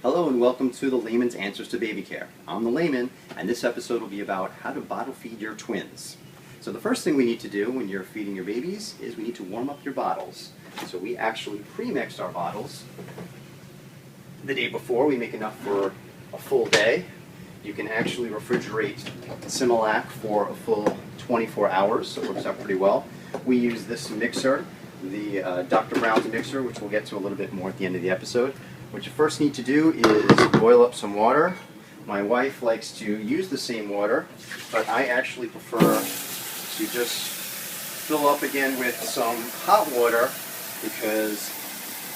Hello and welcome to the Layman's Answers to Baby Care. I'm the Layman, and this episode will be about how to bottle feed your twins. So the first thing we need to do when you're feeding your babies is we need to warm up your bottles. So we actually pre-mixed our bottles the day before. We make enough for a full day. You can actually refrigerate Similac for a full 24 hours, so it works out pretty well. We use this mixer, the Dr. Brown's mixer, which we'll get to a little bit more at the end of the episode. What you first need to do is boil up some water. My wife likes to use the same water, but I actually prefer to just fill up again with some hot water, because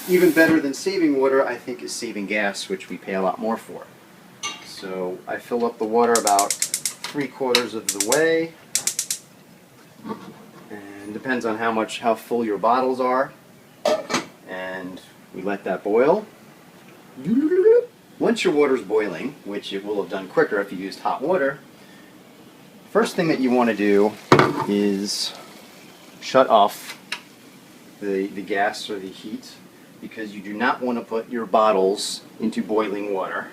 even better than saving water, I think, is saving gas, which we pay a lot more for. So I fill up the water about 3/4 of the way, and depends on how full your bottles are, and we let that boil. Once your water's boiling, which it will have done quicker if you used hot water, first thing that you want to do is shut off the gas or the heat, because you do not want to put your bottles into boiling water.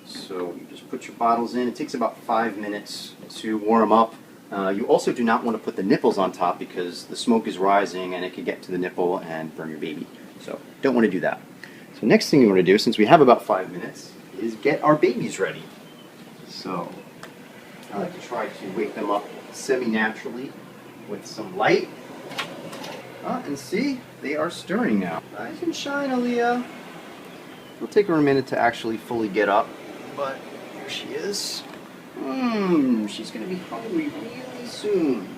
So you just put your bottles in. It takes about 5 minutes to warm up. You also do not want to put the nipples on top, because the smoke is rising and it could get to the nipple and burn your baby. So don't want to do that. So next thing you want to do, since we have about 5 minutes, is get our babies ready. So I like to try to wake them up semi-naturally with some light. And see, they are stirring now. Rise and shine, Aaliyah. It'll take her a minute to actually fully get up, but here she is. She's going to be hungry really soon.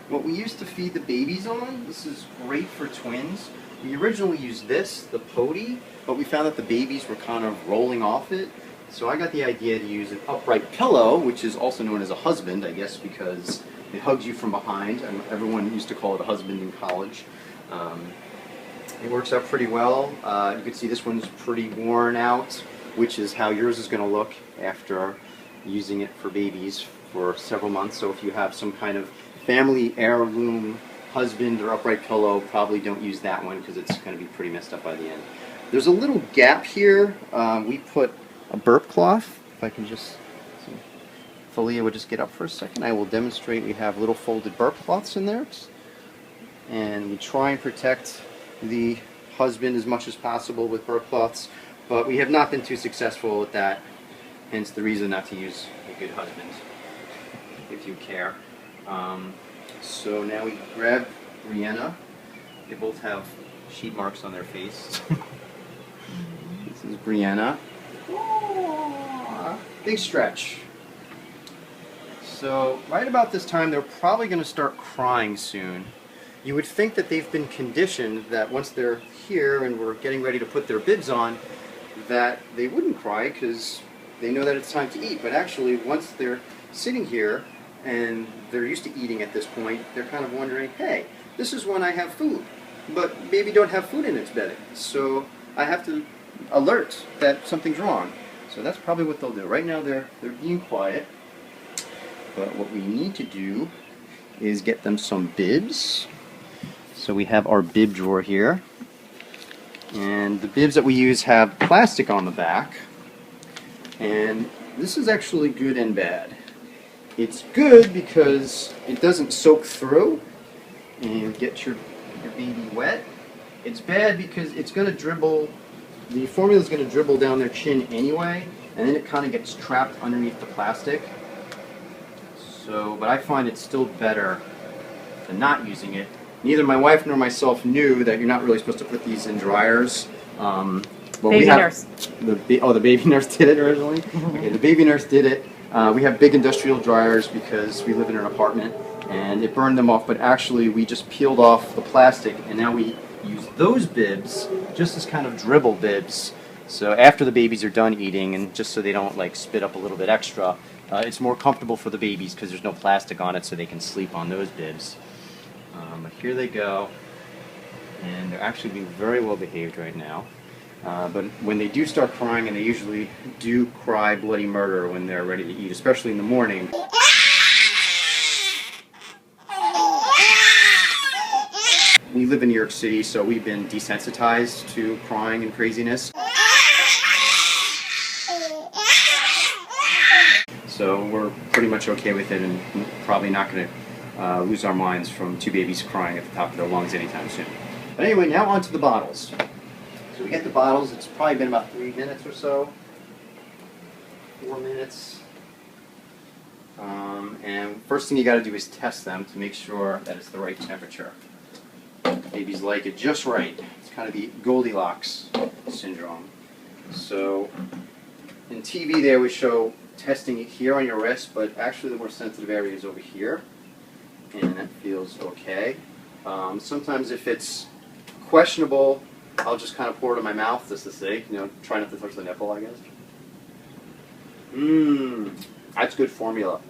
What we used to feed the babies on, this is great for twins. We originally used this, the Podee, but we found that the babies were kind of rolling off it. So I got the idea to use an upright pillow, which is also known as a husband, I guess, because it hugs you from behind. And everyone used to call it a husband in college. It works out pretty well. You can see this one's pretty worn out, which is how yours is going to look after using it for babies for several months. So if you have some kind of family heirloom husband or upright pillow, probably don't use that one, because it's going to be pretty messed up by the end. There's a little gap here. We put a burp cloth. If I can just see. If Aaliyah would just get up for a second, I will demonstrate. We have little folded burp cloths in there, and we try and protect the husband as much as possible with burp cloths, but we have not been too successful at that, hence the reason not to use a good husband, if you care. So now we grab Brianna. They both have sheet marks on their face. This is Brianna. Aww. Big stretch. So right about this time, they're probably going to start crying soon. You would think that they've been conditioned that once they're here and we're getting ready to put their bibs on, that they wouldn't cry, because they know that it's time to eat. But actually, once they're sitting here and they're used to eating at this point, they're kind of wondering, hey, this is when I have food, but baby don't have food in its belly, so I have to alert that something's wrong. So that's probably what they'll do. Right now they're being quiet, but what we need to do is get them some bibs. So we have our bib drawer here, and the bibs that we use have plastic on the back, and this is actually good and bad. It's good because it doesn't soak through and get your baby wet. It's bad because it's going to dribble, the formula is going to dribble down their chin anyway, and then it kind of gets trapped underneath the plastic. So, but I find it's still better than not using it. Neither my wife nor myself knew that you're not really supposed to put these in dryers. Baby nurse. The baby nurse did it originally? Okay, the baby nurse did it. We have big industrial dryers because we live in an apartment, and it burned them off, but actually we just peeled off the plastic, and now we use those bibs just as kind of dribble bibs. So after the babies are done eating, and just so they don't like spit up a little bit extra, it's more comfortable for the babies because there's no plastic on it, so they can sleep on those bibs. But here they go, and they're actually being very well behaved right now. But when they do start crying, and they usually do cry bloody murder when they're ready to eat, especially in the morning. We live in New York City, so we've been desensitized to crying and craziness. So we're pretty much okay with it, and probably not going to lose our minds from two babies crying at the top of their lungs anytime soon. But anyway, now on to the bottles. So we get the bottles. It's probably been about 3 minutes or so, 4 minutes. And first thing you got to do is test them to make sure that it's the right temperature. Babies like it just right. It's kind of the Goldilocks syndrome. So in TV they always show testing it here on your wrist, but actually the more sensitive area is over here, and that feels okay. Sometimes if it's questionable, I'll just kind of pour it in my mouth just to see, try not to touch the nipple, I guess. That's good formula.